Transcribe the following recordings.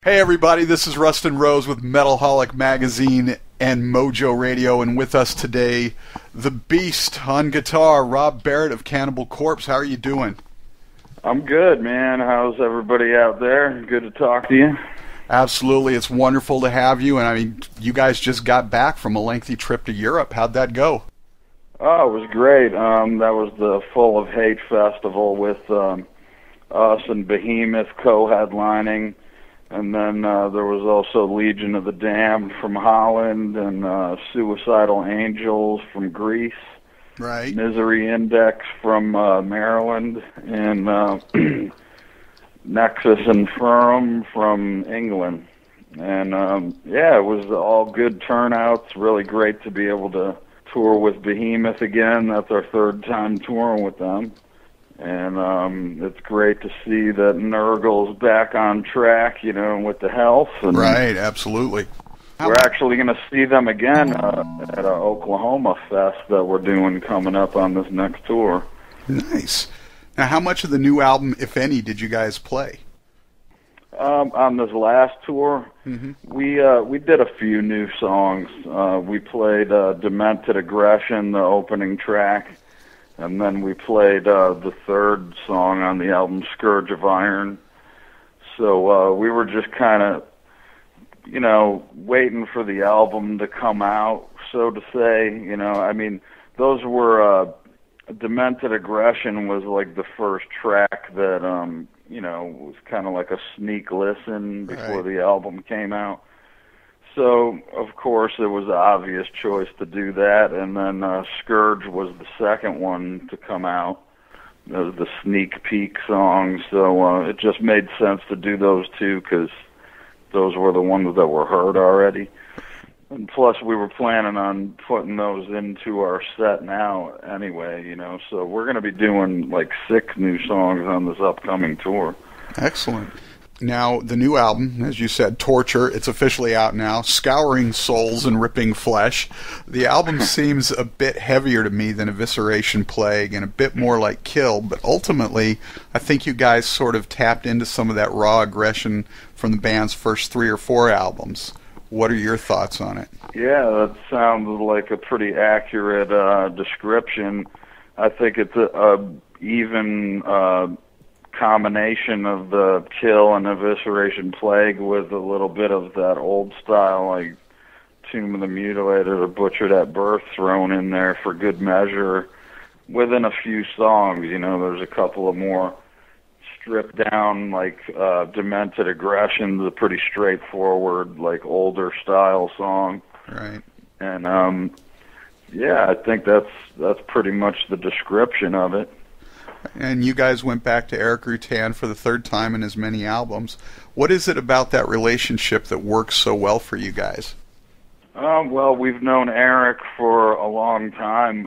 Hey everybody, this is Rustin Rose with Metalholic Magazine and Mojo Radio, and with us today, the Beast on guitar, Rob Barrett of Cannibal Corpse. How are you doing? I'm good, man. How's everybody out there? Good to talk to you. Absolutely, it's wonderful to have you, and I mean, you guys just got back from a lengthy trip to Europe. How'd that go? Oh, it was great. That was the Full of Hate Festival with us and Behemoth co-headlining. And then there was also Legion of the Damned from Holland and Suicidal Angels from Greece. Right. Misery Index from Maryland. And Nexus Infernum from England. And yeah, it was all good turnouts. Really great to be able to tour with Behemoth again. That's our third time touring with them. And it's great to see that Nurgle's back on track, you know, with the health. And right, absolutely. We're actually going to see them again at an Oklahoma Fest that we're doing coming up on this next tour. Nice. Now, how much of the new album, if any, did you guys play? On this last tour, we did a few new songs. We played Demented Aggression, the opening track. And then we played the third song on the album, Scourge of Iron. So we were just kind of, you know, waiting for the album to come out, so to say. You know, I mean, those were, Demented Aggression was like the first track that, you know, was kind of like a sneak listen before the album came out. So, of course, it was an obvious choice to do that, and then Scourge was the second one to come out, the sneak peek song, so it just made sense to do those two, because those were the ones that were heard already. And plus, we were planning on putting those into our set now anyway, you know, so we're going to be doing like 6 new songs on this upcoming tour. Excellent. Now, the new album, as you said, Torture, it's officially out now, Scouring Souls and Ripping Flesh. The album seems a bit heavier to me than Evisceration Plague and a bit more like Kill, but ultimately, I think you guys sort of tapped into some of that raw aggression from the band's first 3 or 4 albums. What are your thoughts on it? Yeah, that sounds like a pretty accurate description. I think it's a even combination of the Kill and Evisceration Plague with a little bit of that old style, like Tomb of the Mutilated or Butchered at Birth thrown in there for good measure within a few songs. You know, there's a couple of more stripped down, like Demented Aggression, a pretty straightforward, like older style song. Right. And yeah, I think that's pretty much the description of it. And you guys went back to Eric Rutan for the third time in as many albums. What is it about that relationship that works so well for you guys? Well, we've known Eric for a long time.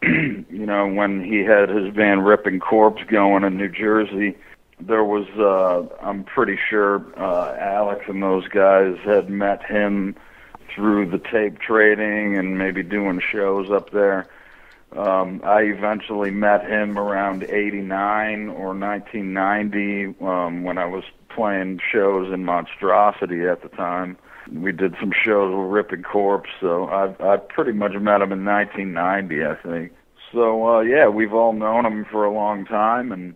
You know, when he had his band Ripping Corpse going in New Jersey, there was, I'm pretty sure Alex and those guys had met him through the tape trading and maybe doing shows up there. I eventually met him around 89 or 1990 when I was playing shows in Monstrosity at the time. We did some shows with Ripping Corpse, so I pretty much met him in 1990, I think. So, yeah, we've all known him for a long time, and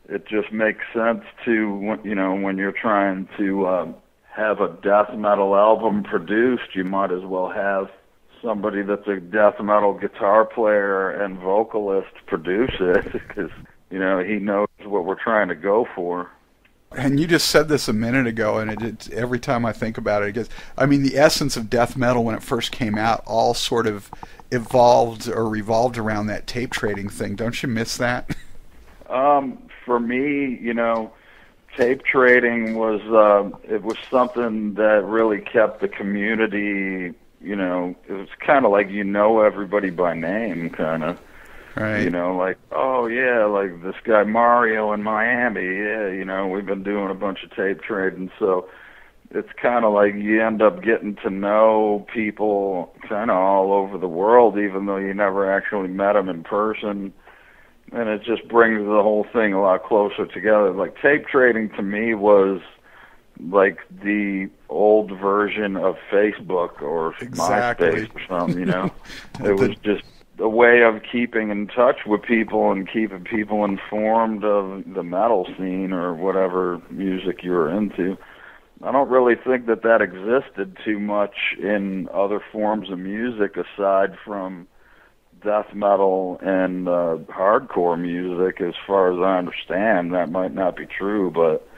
it just makes sense to, you know, when you're trying to have a death metal album produced, you might as well have somebody that's a death metal guitar player and vocalist produce it, because, you know, he knows what we're trying to go for. And you just said this a minute ago, and it every time I think about it, gets, I mean, the essence of death metal when it first came out all sort of evolved or revolved around that tape trading thing. Don't you miss that? For me, you know, tape trading was it was something that really kept the community. You know, it was kind of like, you know, everybody by name, kind of. Right. You know, like, oh, yeah, like this guy Mario in Miami, yeah, you know, we've been doing a bunch of tape trading. So it's kind of like you end up getting to know people kind of all over the world, even though you never actually met them in person. And it just brings the whole thing a lot closer together. Like, tape trading to me was like the old version of Facebook or Exactly. MySpace or something, you know. It was just a way of keeping in touch with people and keeping people informed of the metal scene or whatever music you were into. I don't really think that that existed too much in other forms of music aside from death metal and hardcore music, as far as I understand. That might not be true, but,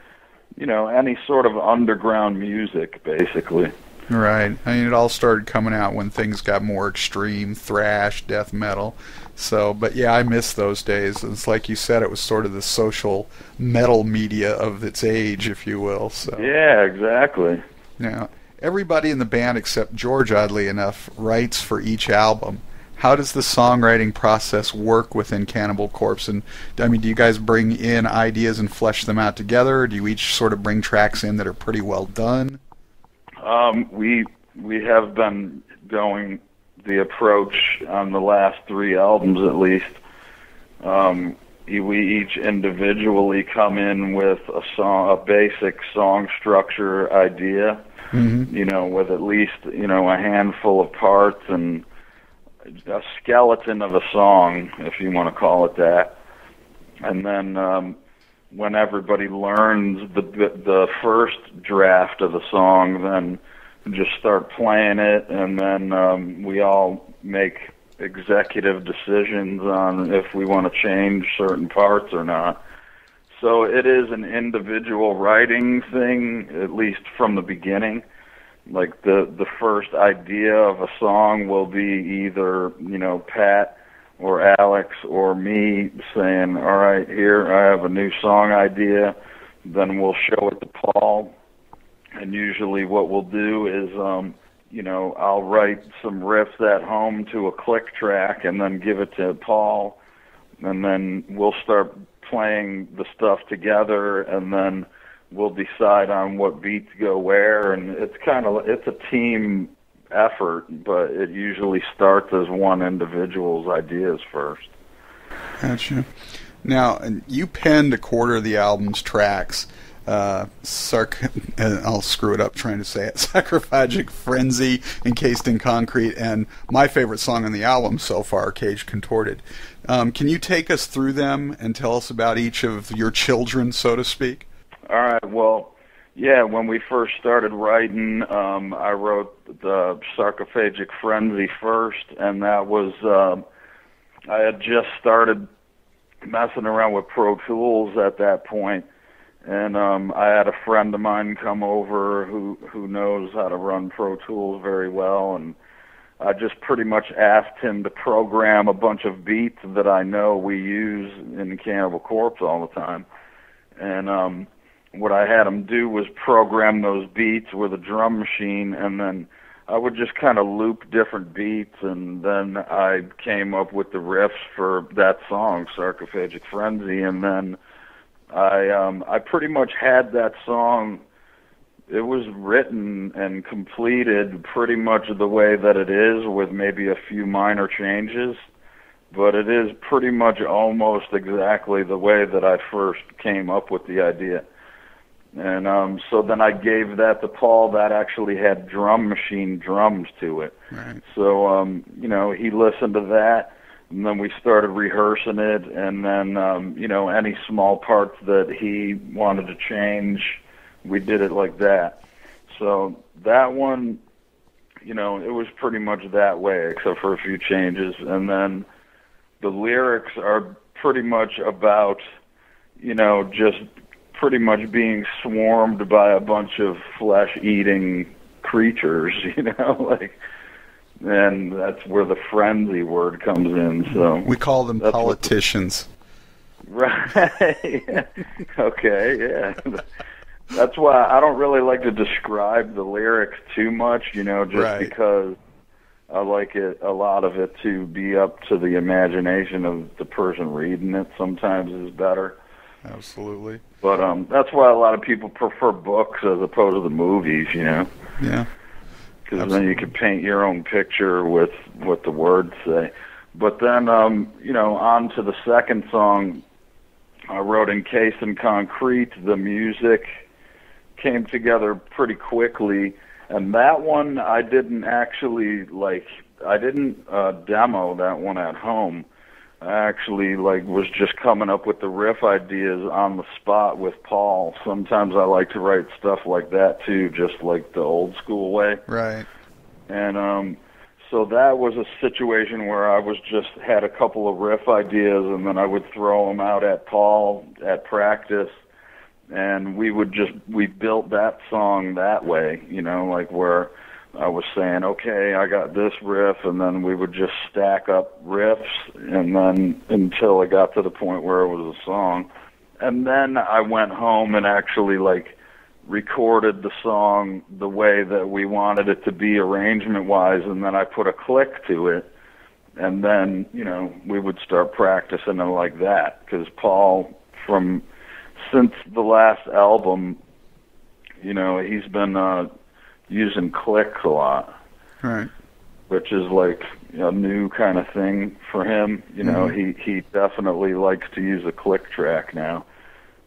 you know, any sort of underground music, basically. Right. I mean, it all started coming out when things got more extreme, thrash, death metal. So, but yeah, I miss those days. It's like you said, it was sort of the social metal media of its age, if you will. So Yeah, exactly. now, everybody in the band except George, oddly enough, writes for each album. How does the songwriting process work within Cannibal Corpse? And I mean, do you guys bring in ideas and flesh them out together, or do you each sort of bring tracks in that are pretty well done? We have been going the approach on the last 3 albums at least. We each individually come in with a basic song structure idea, you know, with at least, you know, a handful of parts and a skeleton of a song, if you want to call it that. And then when everybody learns the first draft of the song, then just start playing it, and then we all make executive decisions on if we want to change certain parts or not. So it is an individual writing thing, at least from the beginning. Like the first idea of a song will be either, you know, Pat or Alex or me saying, all right, here, I have a new song idea. Then we'll show it to Paul. And usually what we'll do is, you know, I'll write some riffs at home to a click track and then give it to Paul. And then we'll start playing the stuff together, and then we'll decide on what beats go where. And it's a team effort, but it usually starts as one individual's ideas first. Gotcha. Now, you penned a quarter of the album's tracks. I'll screw it up trying to say it. Sarcophagic Frenzy, Encased in Concrete, and my favorite song on the album so far, Cage Contorted. Can you take us through them and tell us about each of your children, so to speak? All right, well, yeah, when we first started writing, I wrote the Sarcophagic Frenzy first, and that was, I had just started messing around with Pro Tools at that point, and I had a friend of mine come over who knows how to run Pro Tools very well, and I just pretty much asked him to program a bunch of beats that I know we use in Cannibal Corpse all the time. And what I had him do was program those beats with a drum machine, and then I would just kind of loop different beats, and then I came up with the riffs for that song, Sarcophagic Frenzy, and then I pretty much had that song. It was written and completed pretty much the way that it is, with maybe a few minor changes, but it is pretty much almost exactly the way that I first came up with the idea. And so then I gave that to Paul. That actually had drum machine drums to it. Right. So, you know, he listened to that, and then we started rehearsing it, and then, you know, any small parts that he wanted to change, we did it like that. So that one, you know, it was pretty much that way, except for a few changes. And then the lyrics are pretty much about, you know, just pretty much being swarmed by a bunch of flesh-eating creatures, you know, like, and that's where the frenzy word comes in. So we call them politicians. Right. Okay, yeah. That's why I don't really like to describe the lyrics too much, you know, just right. Because I like a lot of it to be up to the imagination of the person reading it. Sometimes is better. Absolutely. But that's why a lot of people prefer books as opposed to the movies, you know. Yeah. Because then you can paint your own picture with what the words say. But then, you know, on to the second song, I wrote Encased in Concrete. The music came together pretty quickly. And that one I didn't actually demo that one at home. I actually was just coming up with the riff ideas on the spot with Paul. Sometimes I like to write stuff like that too, just like the old school way. Right. And so that was a situation where I had a couple of riff ideas, and then I would throw them out at Paul at practice, and we built that song that way, where I was saying, okay, I got this riff, and then we would just stack up riffs, and then until it got to the point where it was a song. And then I went home and actually recorded the song the way that we wanted it to be arrangement-wise, and then I put a click to it, and then, we would start practicing it like that, because Paul, since the last album, he's been using clicks a lot, right? Which is a new kind of thing for him. He definitely likes to use a click track now,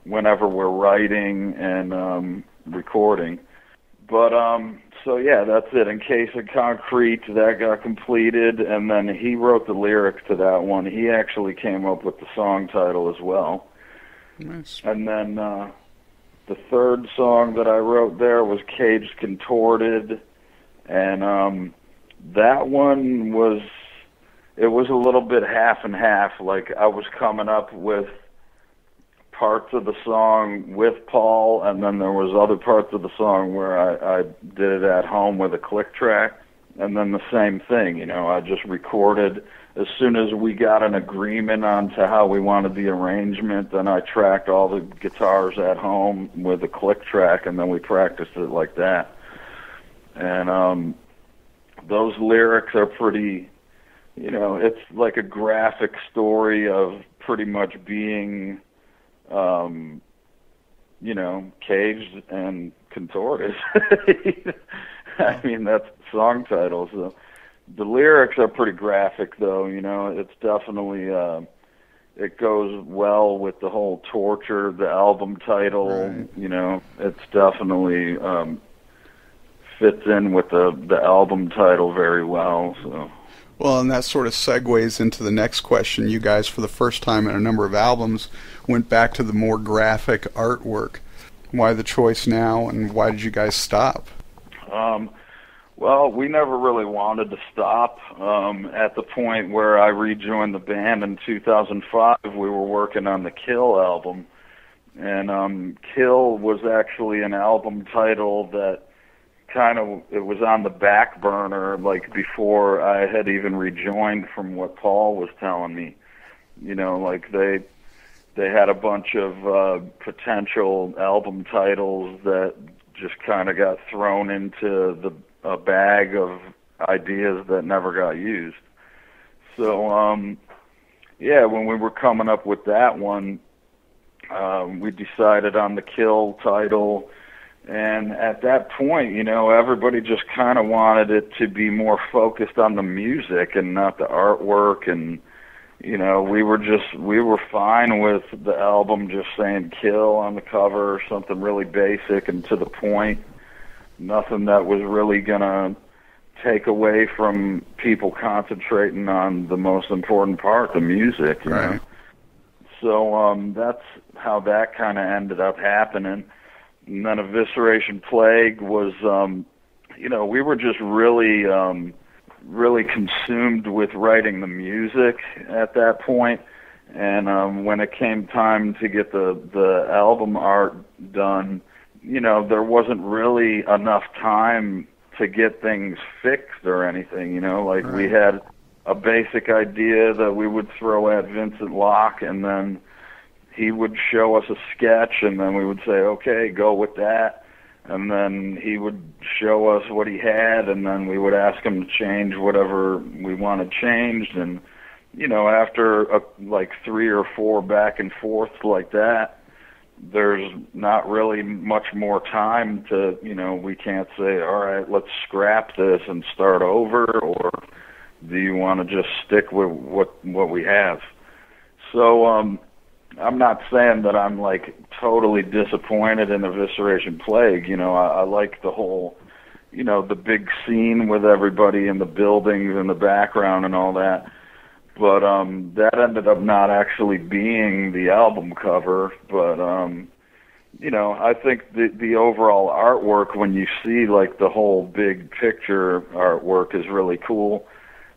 whenever we're writing and recording. But so yeah, that's it. In Case of Concrete, that got completed, and then he wrote the lyrics to that one. He actually came up with the song title as well. Nice. And then the third song that I wrote there was Caged Contorted, and that one was a little bit half and half. I was coming up with parts of the song with Paul, and then there was other parts of the song where I did it at home with a click track, and then the same thing, I just recorded. As soon as we got an agreement on to how we wanted the arrangement, then I tracked all the guitars at home with a click track, and then we practiced it like that. And those lyrics are pretty, it's like a graphic story of pretty much being, caged and contorted. I mean, that's the song title, so. The lyrics are pretty graphic, though. It's definitely it goes well with the whole torture, the album title. Right. It's definitely fits in with the album title very well. So. Well, and that sort of segues into the next question. You guys, for the first time in a number of albums, went back to the more graphic artwork. Why the choice now, and why did you guys stop? Well, we never really wanted to stop. At the point where I rejoined the band in 2005, we were working on the Kill album. And Kill was actually an album title that it was on the back burner, before I had even rejoined, from what Paul was telling me. They had a bunch of potential album titles that just kind of got thrown into a bag of ideas that never got used. So, when we were coming up with that one, we decided on the Kill title, and at that point, everybody just kind of wanted it to be more focused on the music and not the artwork, and, we were fine with the album just saying Kill on the cover, something really basic and to the point. Nothing that was really going to take away from people concentrating on the most important part, the music. Right. So that's how that kind of ended up happening. And then Evisceration Plague was, we were just really, really consumed with writing the music at that point. And when it came time to get the album art done, there wasn't really enough time to get things fixed or anything, Right. We had a basic idea that we would throw at Vincent Locke, and then he would show us a sketch, and then we would say, okay, go with that. And then he would show us what he had, and then we would ask him to change whatever we wanted changed. And, after 3 or 4 back and forths like that, there's not really much more time to, we can't say, all right, let's scrap this and start over, or do you want to just stick with what we have? So I'm not saying that I'm like totally disappointed in Evisceration Plague. You know, I like the whole, you know, the big scene with everybody in the buildings in the background and all that. But that ended up not actually being the album cover. But you know, I think the overall artwork, when you see like the whole big picture artwork, is really cool.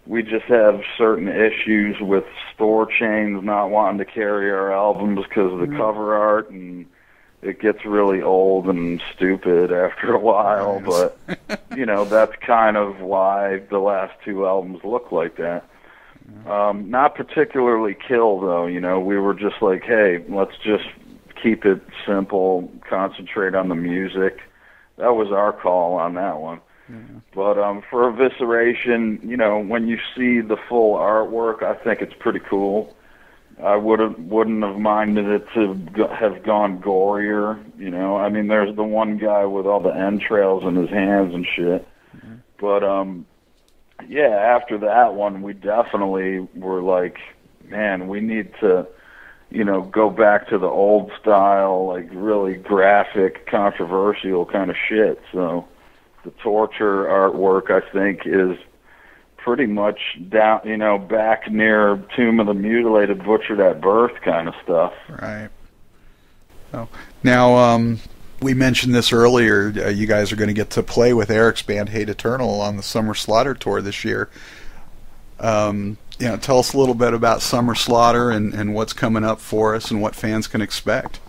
We just have certain issues with store chains not wanting to carry our albums because of the cover art, and it gets really old and stupid after a while. But you know, that's kind of why the last two albums look like that. Not particularly Kill, though. You know, we were just like, hey, let's just keep it simple, concentrate on the music. That was our call on that one. But for Evisceration, you know, when you see the full artwork, I think it's pretty cool. I wouldn't have minded it to have gone gorier. You know, I mean, there's the one guy with all the entrails in his hands and shit. But yeah, after that one, we definitely were like, man, we need to, you know, go back to the old style, like really graphic, controversial kind of shit. So the Torture artwork, I think, is pretty much down, you know, back near Tomb of the Mutilated, Butchered at Birth kind of stuff. Right. So now, we mentioned this earlier. You guys are going to get to play with Eric's band Hate Eternal on the Summer Slaughter tour this year. You know, tell us a little bit about Summer Slaughter and what's coming up for us and what fans can expect.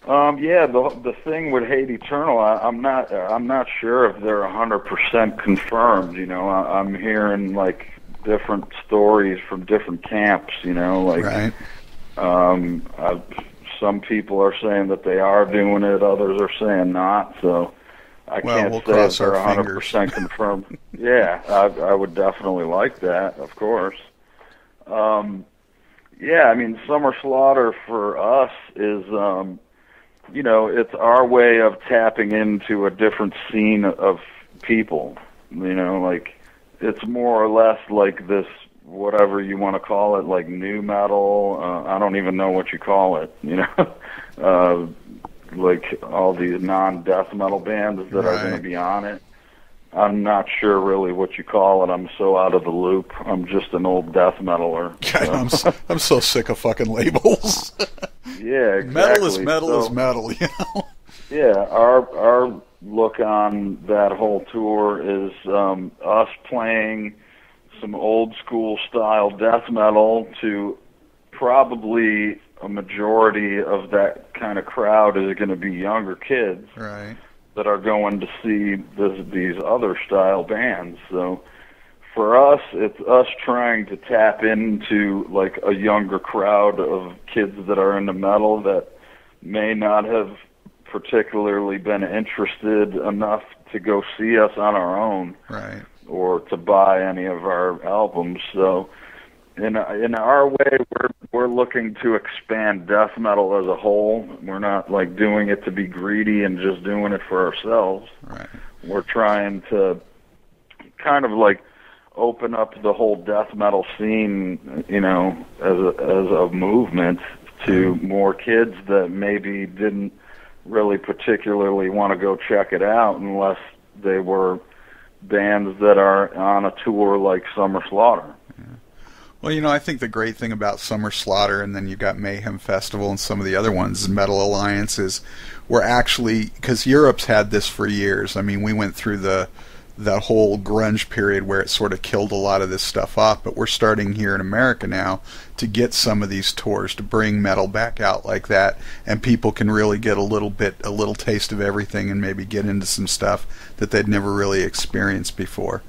Yeah, the thing with Hate Eternal, I'm not sure if they're 100% confirmed. You know, I'm hearing like different stories from different camps. You know, like right. Some people are saying that they are doing it, others are saying not. So I can't say if they're 100% confirmed. Yeah, I would definitely like that, of course. Yeah, I mean, Summer Slaughter for us is, you know, it's our way of tapping into a different scene of people. You know, like, it's more or less like this, whatever you want to call it, like new metal. I don't even know what you call it, you know, like all these non-death metal bands that are going to be on it. I'm not sure really what you call it. I'm so out of the loop. I'm just an old death metaler. So. I'm so sick of fucking labels. Yeah, exactly. Metal is metal is metal, you know? Yeah, our look on that whole tour is us playing some old school style death metal to probably a majority of that kind of crowd is going to be younger kids. Right. That are going to see these other style bands. So for us, it's us trying to tap into like a younger crowd of kids that are into metal that may not have particularly been interested enough to go see us on our own, right, or to buy any of our albums. So in our way, we're looking to expand death metal as a whole. We're not like doing it to be greedy and just doing it for ourselves. Right. We're trying to kind of like open up the whole death metal scene, you know, as a movement to more kids that maybe didn't really particularly want to go check it out unless they were bands that are on a tour like Summer Slaughter. Well, you know, I think the great thing about Summer Slaughter, and then you got Mayhem Festival and some of the other ones, Metal Alliance, is we're actually, because Europe's had this for years. I mean, we went through the whole grunge period where it sort of killed a lot of this stuff off, but we're starting here in America now to get some of these tours to bring metal back out like that, and people can really get a little taste of everything and maybe get into some stuff that they'd never really experienced before.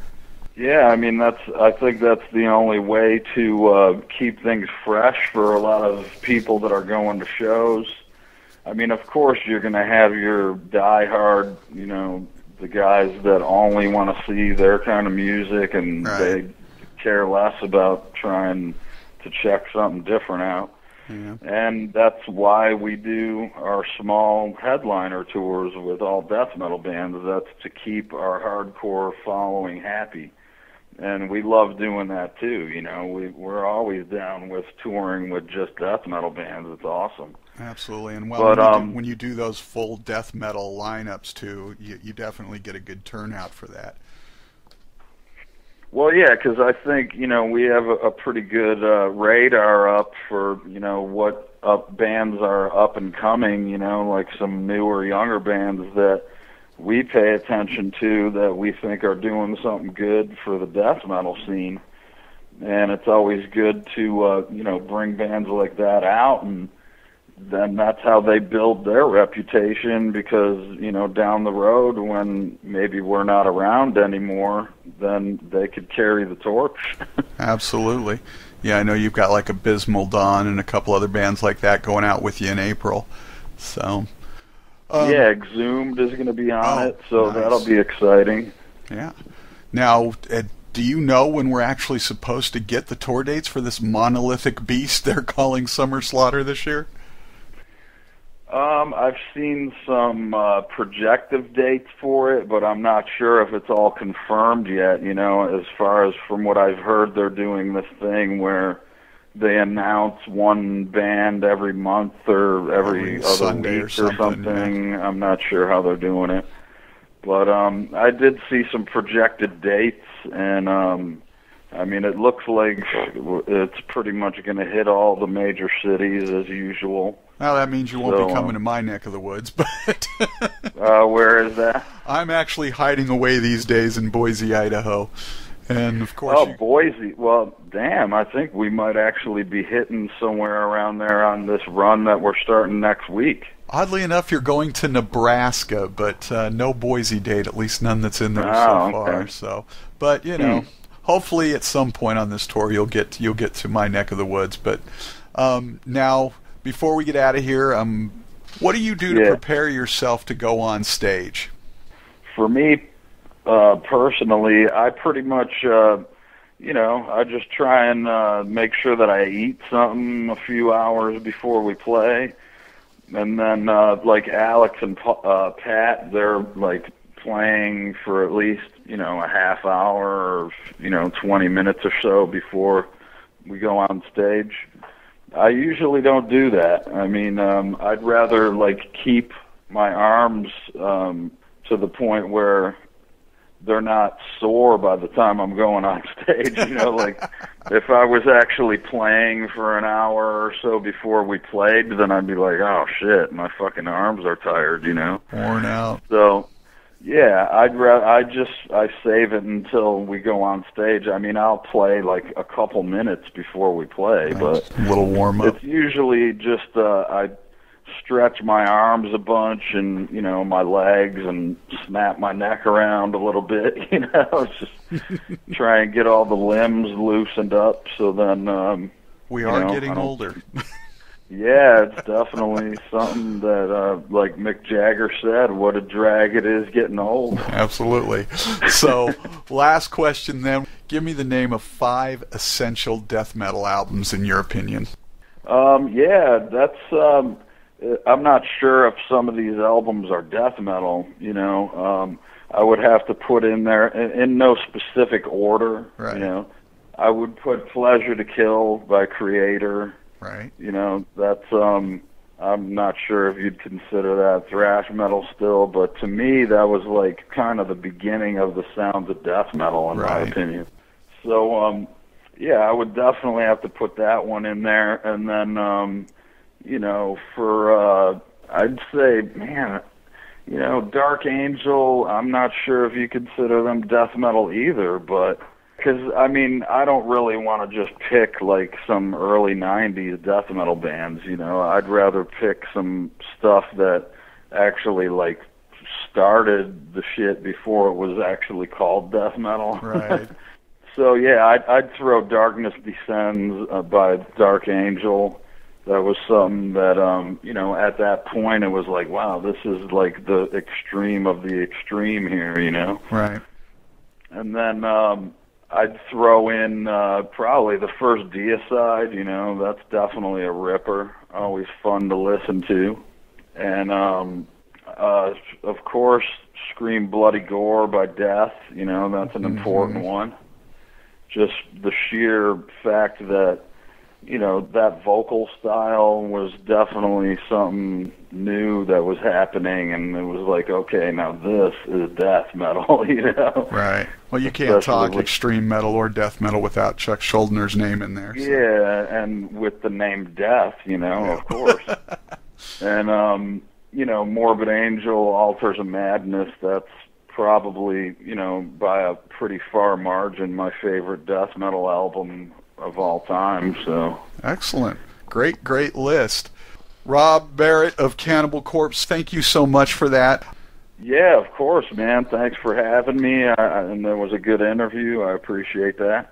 Yeah, I mean, I think that's the only way to keep things fresh for a lot of people that are going to shows. I mean, of course, you're going to have your diehard, you know, the guys that only want to see their kind of music, and they care less about trying to check something different out. Yeah. And that's why we do our small headliner tours with all death metal bands. That's to keep our hardcore following happy. and we love doing that too. You know, we're always down with touring with just death metal bands. It's awesome. Absolutely, and well, but, when you do those full death metal lineups too, you definitely get a good turnout for that. Well, yeah, because I think, you know, we have a pretty good radar up for, you know, what bands are up and coming, you know, like some newer, younger bands that we pay attention to that we think are doing something good for the death metal scene. And it's always good to, you know, bring bands like that out, and then that's how they build their reputation, because, you know, down the road when maybe we're not around anymore, then they could carry the torch. Absolutely. Yeah, I know you've got like Abysmal Dawn and a couple other bands like that going out with you in April. So yeah, Exhumed is going to be on it, so nice. That'll be exciting. Yeah. Now, do you know when we're actually supposed to get the tour dates for this monolithic beast they're calling Summer Slaughter this year? I've seen some projective dates for it, but I'm not sure if it's all confirmed yet. You know, as far as from what I've heard, they're doing this thing where they announce one band every month or every other Sunday week or something. Yeah. I'm not sure how they're doing it. But I did see some projected dates, and I mean, it looks like it's pretty much going to hit all the major cities as usual. Well, that means you won't be coming to my neck of the woods, but... where is that? I'm actually hiding away these days in Boise, Idaho. And, of course... Oh, Boise. Well, damn, I think we might actually be hitting somewhere around there on this run that we're starting next week. Oddly enough, you're going to Nebraska, but no Boise date, at least none that's in there so far. So, but, you know... Hopefully, at some point on this tour, you'll get to my neck of the woods. But now, before we get out of here, what do you do to prepare yourself to go on stage? For me, personally, I pretty much, you know, I just try and make sure that I eat something a few hours before we play, and then like Alex and Pat, they're like playing for at least, you know, a half hour or, you know, 20 minutes or so before we go on stage. I usually don't do that. I mean, I'd rather like keep my arms to the point where they're not sore by the time I'm going on stage. You know, like if I was actually playing for an hour or so before we played, then I'd be like, oh shit, my fucking arms are tired, you know, worn out. So yeah, I save it until we go on stage. I mean, I'll play like a couple minutes before we play, but a little warm up. It's usually just I stretch my arms a bunch and, you know, my legs, and snap my neck around a little bit, you know, just try and get all the limbs loosened up. So then we are getting older. Yeah, it's definitely something that, like Mick Jagger said, what a drag it is getting old. Absolutely. So, last question then. Give me the name of 5 essential death metal albums in your opinion. Yeah, that's, I'm not sure if some of these albums are death metal, you know. I would have to put in there, in no specific order, right. You know. I would put Pleasure to Kill by Creator. Right. You know, that's, I'm not sure if you'd consider that thrash metal still, but to me that was like kind of the beginning of the sounds of death metal in my opinion. So, yeah, I would definitely have to put that one in there. And then, you know, for, I'd say, man, you know, Dark Angel, I'm not sure if you consider them death metal either, but... Because, I mean, I don't really want to just pick, like, some early 90s death metal bands, you know. I'd rather pick some stuff that actually, like, started the shit before it was actually called death metal. Right. So, yeah, I'd throw Darkness Descends by Dark Angel. That was something that, you know, at that point it was like, wow, this is, like, the extreme of the extreme here, you know. Right. And then... I'd throw in probably the first Deicide, you know, that's definitely a ripper, always fun to listen to. And, of course, Scream Bloody Gore by Death, you know, that's an important one. just the sheer fact that, you know, that vocal style was definitely something new that was happening, and it was like, okay, now this is death metal, you know? Right. Well, you can't Especially talk extreme metal or death metal without Chuck Schuldner's name in there. So. Yeah, and with the name Death, you know, of course. And, you know, Morbid Angel, Altars of Madness, that's probably, you know, by a pretty far margin, my favorite death metal album of all time. So excellent. Great list. Rob Barrett of Cannibal Corpse, thank you so much for that. Yeah, of course, man. Thanks for having me, and it was a good interview. I appreciate that.